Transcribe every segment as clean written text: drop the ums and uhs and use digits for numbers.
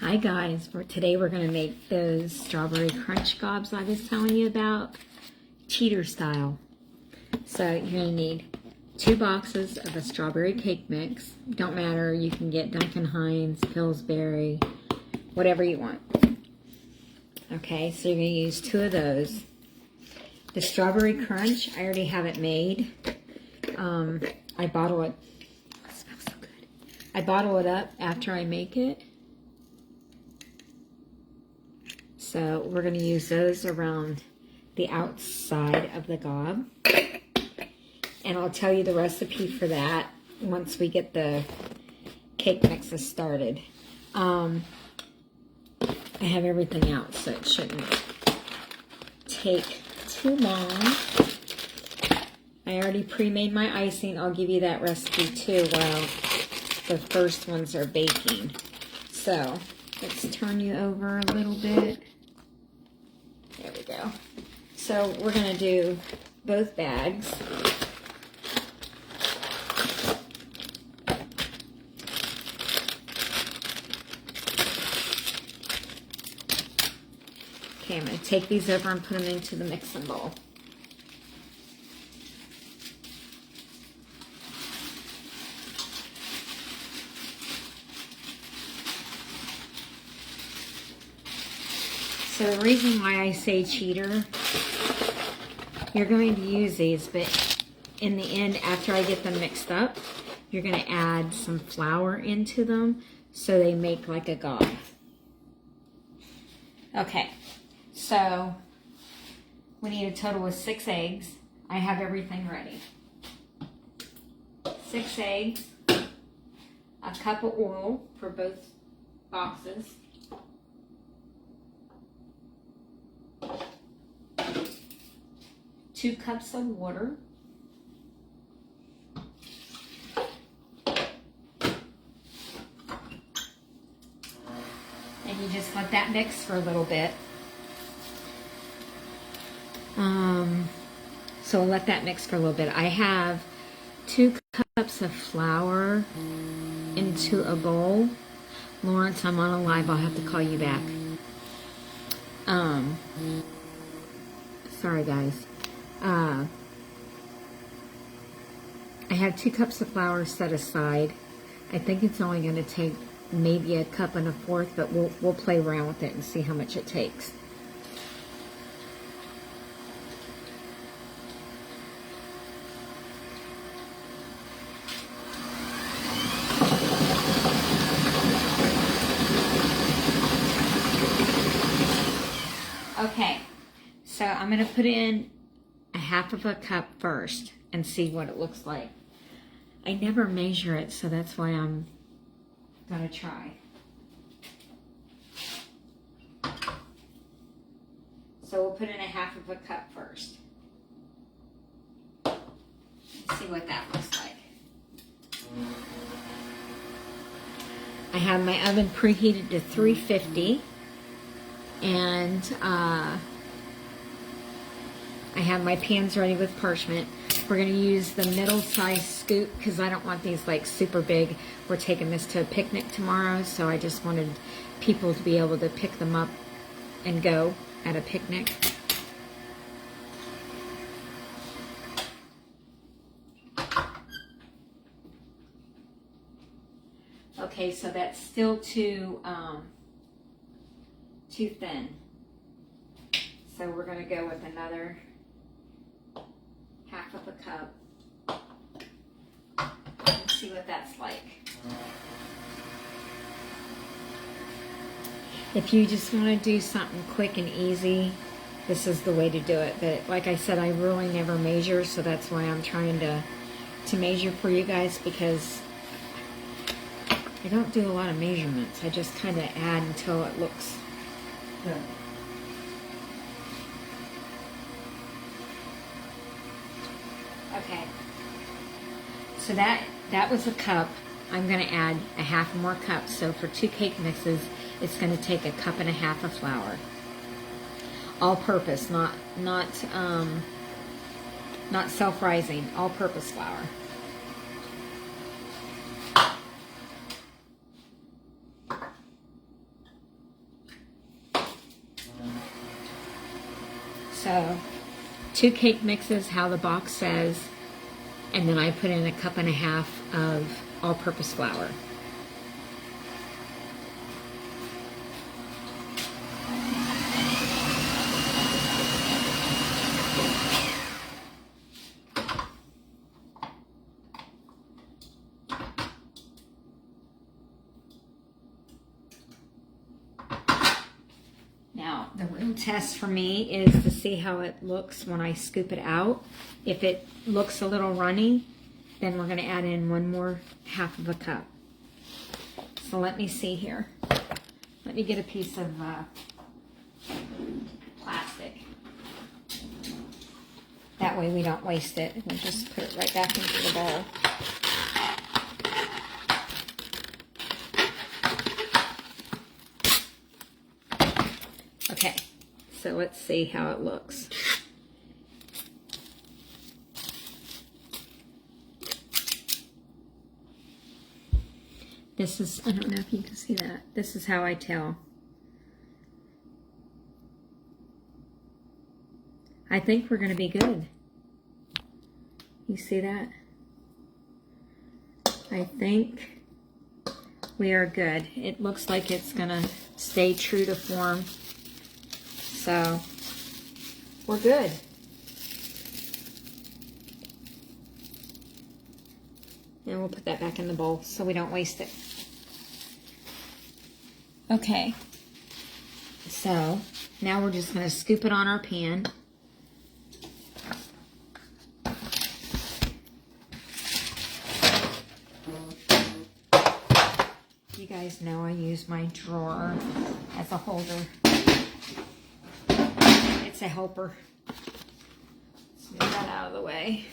Hi guys, today we're going to make those strawberry crunch gobs I was telling you about, cheater style. So you're going to need 2 boxes of a strawberry cake mix. Don't matter, you can get Duncan Hines, Pillsbury, whatever you want. Okay, so you're going to use 2 of those. The strawberry crunch, I already have it made. I bottle it. It smells so good. I bottle it up after I make it. So we're going to use those around the outside of the gob. And I'll tell you the recipe for that once we get the cake mixes started. I have everything out, so it shouldn't take too long. I already pre-made my icing. I'll give you that recipe too while the first ones are baking. So let's turn you over a little bit. There we go. So we're going to do both bags. Okay, I'm going to take these over and put them into the mixing bowl. So the reason why I say cheater, you're going to use these, but in the end, after I get them mixed up, you're going to add some flour into them so they make like a gob. Okay, so we need a total of 6 eggs. I have everything ready. 6 eggs, a cup of oil for both boxes. 2 cups of water. And you just let that mix for a little bit. So let that mix for a little bit. I have 2 cups of flour into a bowl. Lawrence, I'm on a live. I'll have to call you back. Sorry, guys. I have 2 cups of flour set aside. I think it's only going to take maybe a cup and a fourth, but we'll play around with it and see how much it takes. Okay, so I'm going to put in a half of a cup first and see what it looks like. I never measure it, so that's why I'm gonna try. So we'll put in a half of a cup first. Let's see what that looks like. I have my oven preheated to 350, and I have my pans ready with parchment. We're going to use the middle-sized scoop because I don't want these like super big. We're taking this to a picnic tomorrow, so I just wanted people to be able to pick them up and go at a picnic. Okay, so that's still too thin. So we're going to go with another half of a cup and see what that's like. If you just want to do something quick and easy, this is the way to do it. But like I said, I really never measure, so that's why I'm trying to measure for you guys, because I don't do a lot of measurements. I just kind of add until it looks good. Okay, so that was a cup. I'm going to add a half more cup. So for 2 cake mixes, it's going to take a cup and a half of flour. All-purpose, not self-rising. All-purpose flour. So 2 cake mixes, how the box says, and then I put in a 1.5 cups of all-purpose flour. Now, the real test for me is to see how it looks when I scoop it out. If it looks a little runny, then we're going to add in 1 more 1/2 cup. So let me see here. Let me get a piece of plastic. That way we don't waste it. We'll just put it right back into the bowl. Okay, so let's see how it looks. This is, I don't know if you can see that. This is how I tell. I think we're going to be good. You see that? I think we are good. It looks like it's going to stay true to form. So, we're good. And we'll put that back in the bowl so we don't waste it. Okay. So, now we're just going to scoop it on our pan. You guys know I use my drawer as a holder. It's a helper. Let's move that out of the way.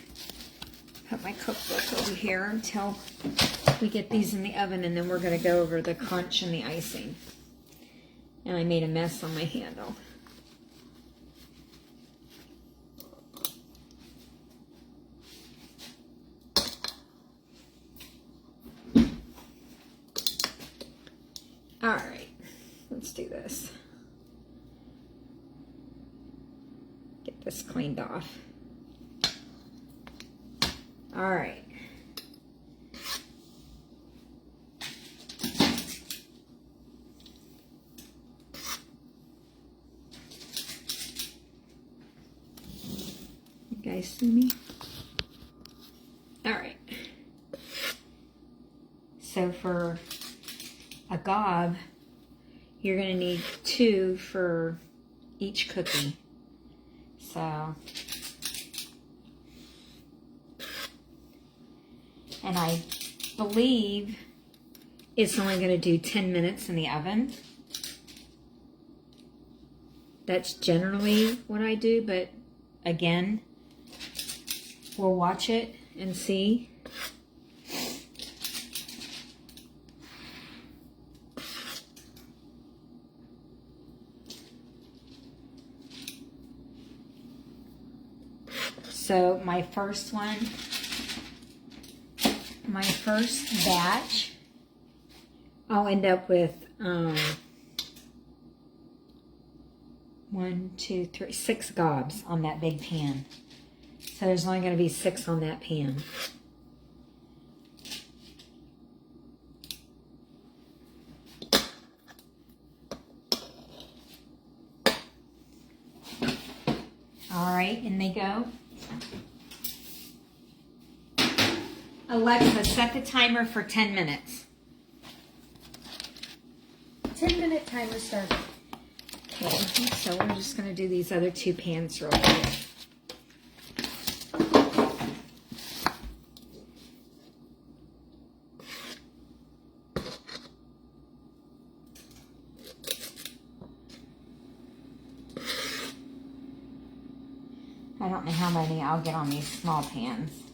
Put my cookbook over here until we get these in the oven, and then we're going to go over the crunch and the icing. And I made a mess on my handle. All right, let's do this. Get this cleaned off. All right. You guys see me? All right. So for a gob, you're going to need 2 for each cookie. So, and I believe it's only going to do 10 minutes in the oven. That's generally what I do, but again, we'll watch it and see. So my first batch, I'll end up with 1, 2, 3, 6 gobs on that big pan. So there's only going to be 6 on that pan. All right, in they go. Alexa, set the timer for 10 minutes. 10-minute timer started. Okay, so we're just going to do these other 2 pans real quick. I don't know how many I'll get on these small pans.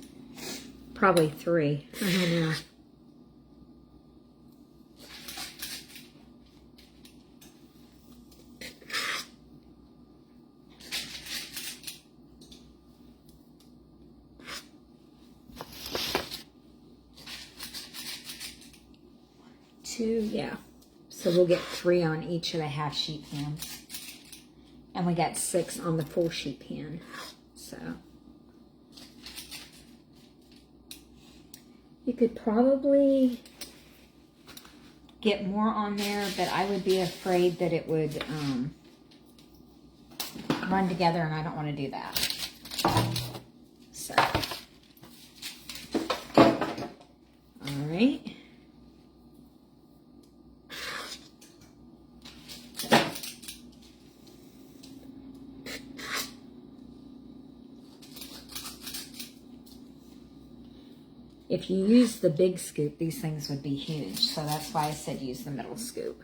Probably 3. I don't know. Two, yeah. So we'll get 3 on each of the half sheet pans. And we got 6 on the full sheet pan. So you could probably get more on there, but I would be afraid that it would run together, and I don't want to do that. So, all right. If you use the big scoop, these things would be huge. So that's why I said use the middle scoop.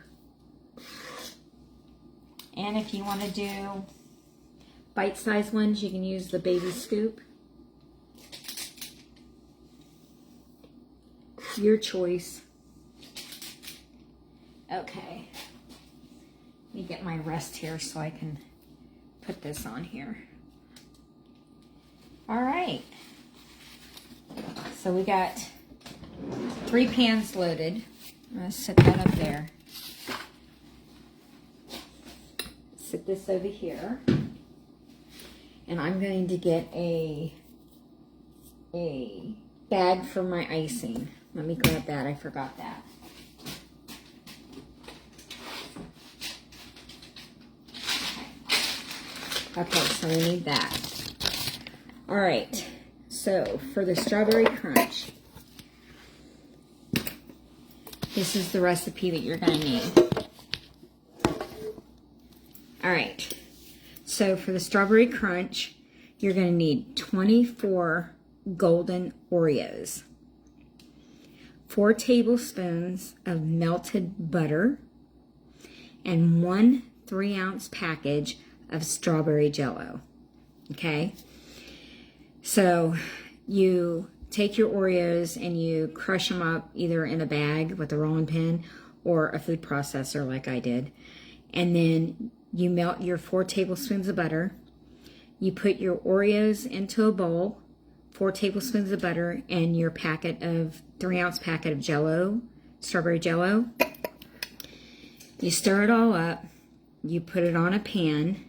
And if you want to do bite-sized ones, you can use the baby scoop. Your choice. Okay. Let me get my rest here so I can put this on here. All right. So we got 3 pans loaded. I'm going to set that up there. Set this over here. And I'm going to get a bag for my icing. Let me grab that. I forgot that. Okay, so we need that. All right. So, for the strawberry crunch, this is the recipe that you're going to need. All right. So, for the strawberry crunch, you're going to need 24 golden Oreos, 4 tablespoons of melted butter, and 1 3-ounce package of strawberry Jell-O. Okay? So you take your Oreos and you crush them up either in a bag with a rolling pin or a food processor like I did. And then you melt your 4 tablespoons of butter. You put your Oreos into a bowl, 4 tablespoons of butter, and your packet of 3-ounce packet of Jell-O, strawberry Jell-O. You stir it all up. You put it on a pan.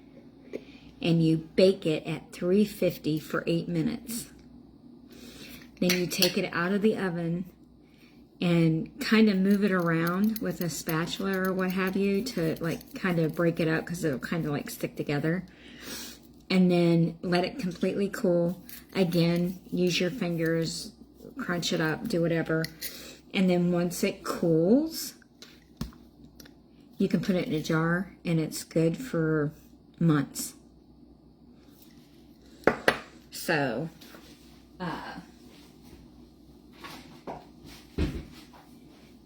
And you bake it at 350 for 8 minutes. Then you take it out of the oven and kind of move it around with a spatula or what have you to like kind of break it up because it'll kind of like stick together. And then let it completely cool. Again, use your fingers, crunch it up, do whatever. And then once it cools, you can put it in a jar and it's good for months. So,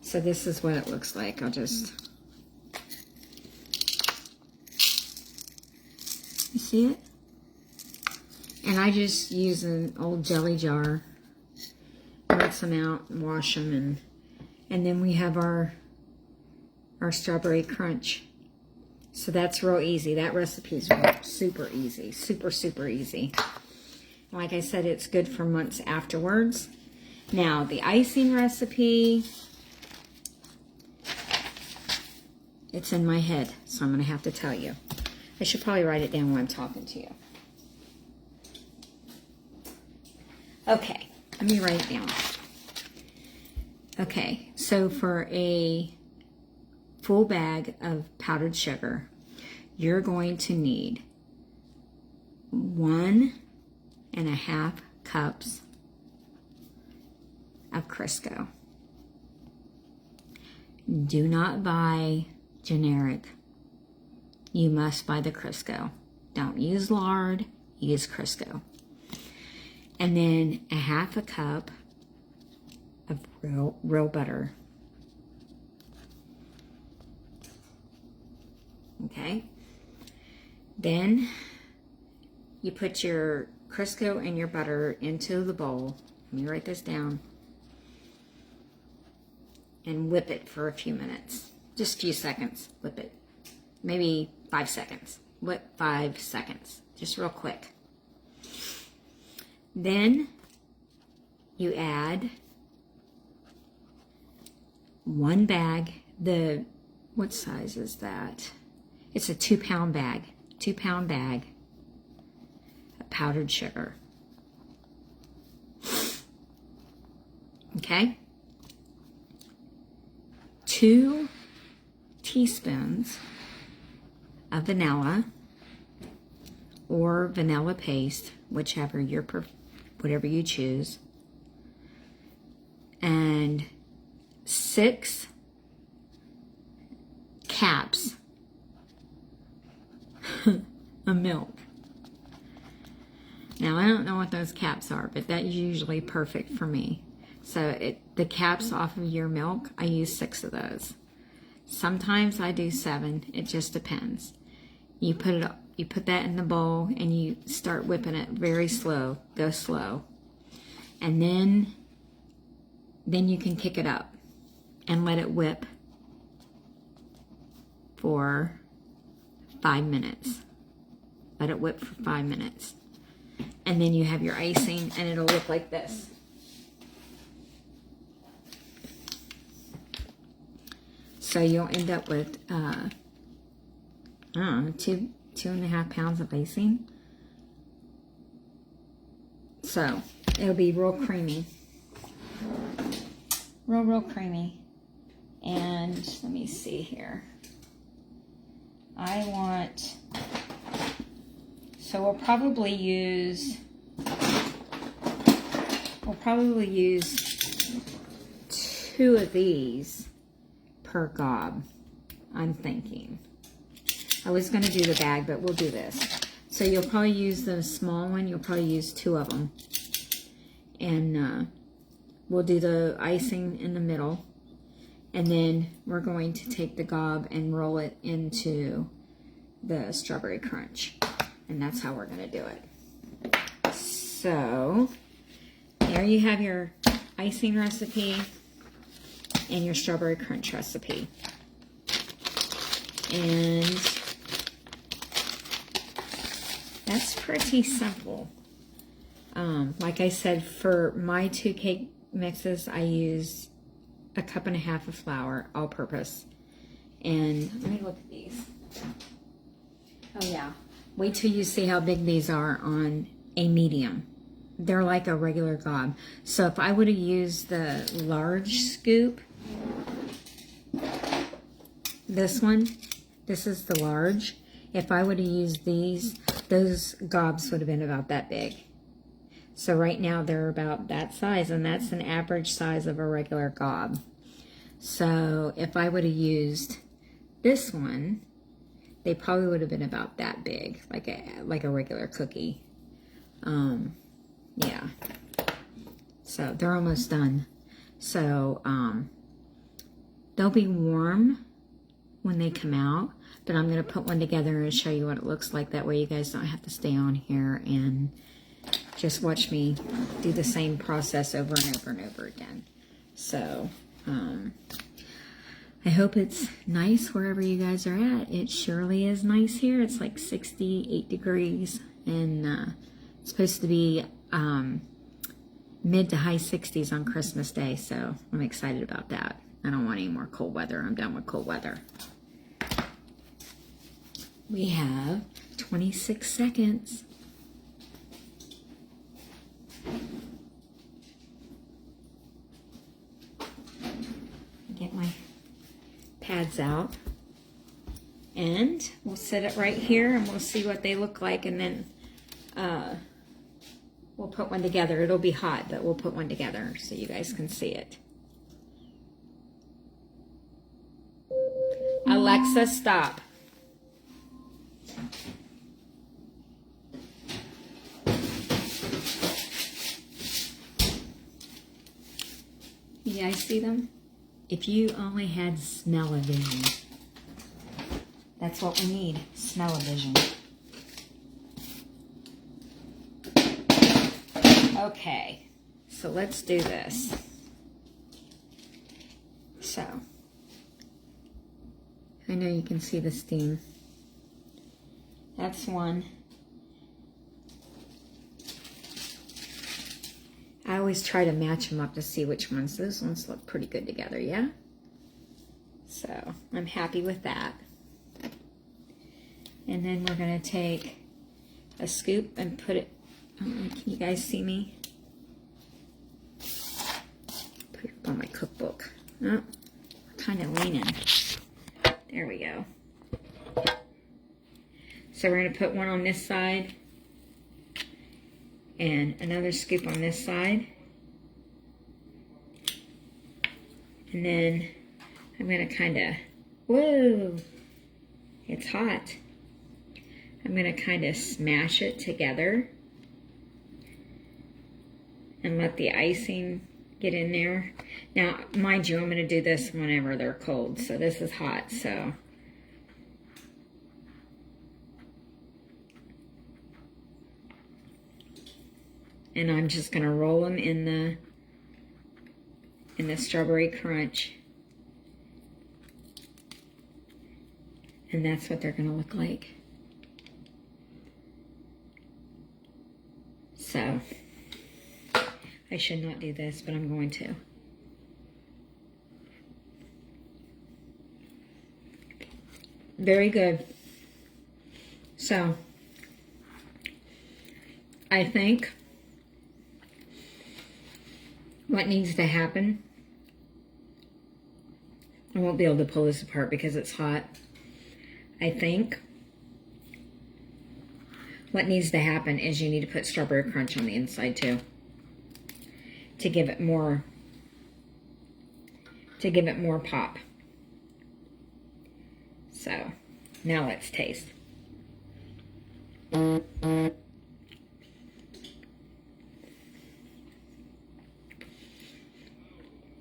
so this is what it looks like. I'll just, you see it? And I just use an old jelly jar, rinse them out and wash them, and then we have our strawberry crunch. So that's real easy. That recipe is super easy, super easy. Like I said, it's good for months afterwards. Now, the icing recipe, it's in my head, so I'm going to have to tell you. I should probably write it down while I'm talking to you. Okay, let me write it down. Okay, so for a full bag of powdered sugar, you're going to need 1.5 cups of Crisco. Do not buy generic. You must buy the Crisco. Don't use lard, use Crisco. And then 1/2 cup of real butter. Okay. Then you put your Crisco and your butter into the bowl. Let me write this down. And whip it for a few minutes. Just a few seconds. Whip it. Maybe 5 seconds. Whip 5 seconds. Just real quick. Then you add 1 bag. What size is that? It's a 2-pound bag. 2-pound bag of powdered sugar. Okay? 2 teaspoons of vanilla or vanilla paste, whatever you choose, and 6 caps of milk. Now, I don't know what those caps are, but that's usually perfect for me. So the caps off of your milk, I use 6 of those. Sometimes I do 7. It just depends. You put that in the bowl and you start whipping it very slow. Go slow. And then you can kick it up and let it whip for 5 minutes. Let it whip for 5 minutes. And then you have your icing and it'll look like this. So you'll end up with, I don't know, 2.5 pounds of icing. So it'll be real creamy. Real creamy. And let me see here. So we'll probably use 2 of these per gob, I'm thinking. I was going to do the bag, but we'll do this. So you'll probably use the small one. You'll probably use 2 of them. And we'll do the icing in the middle. And then we're going to take the gob and roll it into the strawberry crunch. And that's how we're going to do it. So there you have your icing recipe and your strawberry crunch recipe. And that's pretty simple. Like I said, for my 2 cake mixes, I use 1.5 cups of flour, all purpose. And let me look at these. Oh yeah. Wait till you see how big these are on a medium. They're like a regular gob. So if I would have used the large scoop, this one, this is the large. If I would have used these, those gobs would have been about that big. So right now they're about that size, and that's an average size of a regular gob. So if I would have used this one, they probably would have been about that big, like a regular cookie. Yeah. So they're almost done. So they'll be warm when they come out, but I'm going to put one together and show you what it looks like. That way you guys don't have to stay on here and just watch me do the same process over and over and over again. So I hope it's nice wherever you guys are at. It surely is nice here. It's like 68 degrees, and it's supposed to be mid to high 60s on Christmas Day, so I'm excited about that. I don't want any more cold weather. I'm done with cold weather. We have 26 seconds. Get my pads out, and we'll set it right here and we'll see what they look like, and then we'll put one together. It'll be hot, but we'll put one together so you guys can see it. Alexa, stop. You guys see them? If you only had smell-o-vision. That's what we need, smell-o-vision. Okay, so let's do this. So, I know you can see the steam. That's one. I always try to match them up to see which ones. Those ones look pretty good together, yeah? So, I'm happy with that. And then we're going to take a scoop and put it, can you guys see me? Put it on my cookbook. Oh, kind of leaning. There we go. So we're going to put one on this side and another scoop on this side. And then I'm going to kind of, whoa, it's hot. I'm going to kind of smash it together and let the icing get in there. Now, mind you, I'm going to do this whenever they're cold, so this is hot, so. And I'm just going to roll them in the strawberry crunch. And that's what they're going to look like. So, I should not do this, but I'm going to. Very good. So, I think what needs to happen, I won't be able to pull this apart because it's hot. I think what needs to happen is you need to put strawberry crunch on the inside too, to give it more pop. So now let's taste.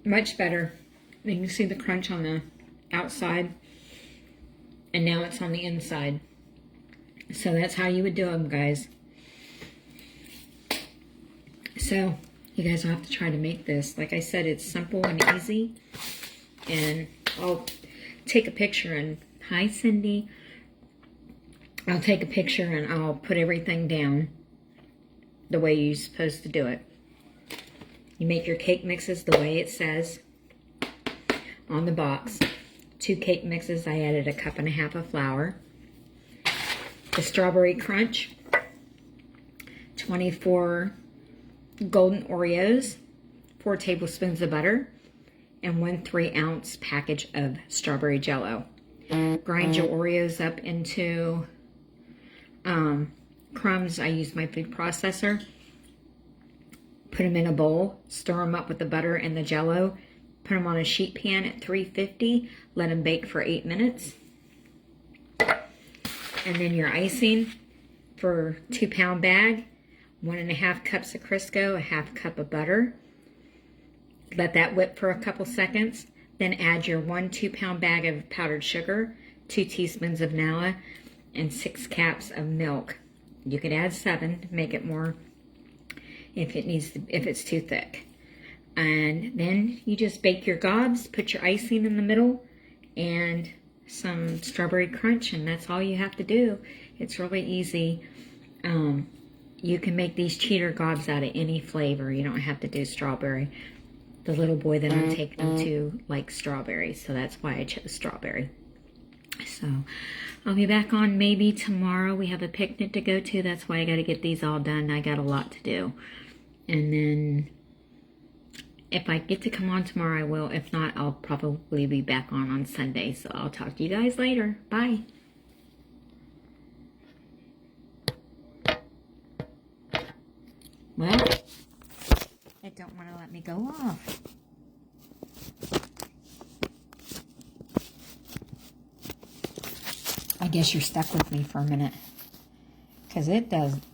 Much better. You can see the crunch on the outside, and now it's on the inside. So that's how you would do them, guys. So you guys will have to try to make this. Like I said, it's simple and easy. And I'll take a picture and, hi Cindy. I'll take a picture and I'll put everything down the way you're supposed to do it. You make your cake mixes the way it says on the box. 2 cake mixes, I added 1.5 cups of flour. The strawberry crunch, 24 golden Oreos, 4 tablespoons of butter, and 1 3-ounce package of strawberry jello. Grind your Oreos up into crumbs. I use my food processor. Put them in a bowl, stir them up with the butter and the jello, put them on a sheet pan at 350, let them bake for 8 minutes. And then your icing for 2-pound bag, 1.5 cups of Crisco, 1/2 cup of butter. Let that whip for a couple seconds. Then add your 1 2-pound bag of powdered sugar, 2 teaspoons of vanilla, and 6 caps of milk. You could add 7 to make it more if it's too thick. And then you just bake your gobs, put your icing in the middle, and some strawberry crunch, and that's all you have to do. It's really easy. You can make these cheater gobs out of any flavor. You don't have to do strawberry. The little boy that I'm taking to likes strawberry, so that's why I chose strawberry. So I'll be back on maybe tomorrow. We have a picnic to go to. That's why I got to get these all done. I got a lot to do. And then if I get to come on tomorrow, I will. If not, I'll probably be back on Sunday. So I'll talk to you guys later. Bye. Well, it don't want to let me go off. I guess you're stuck with me for a minute, because it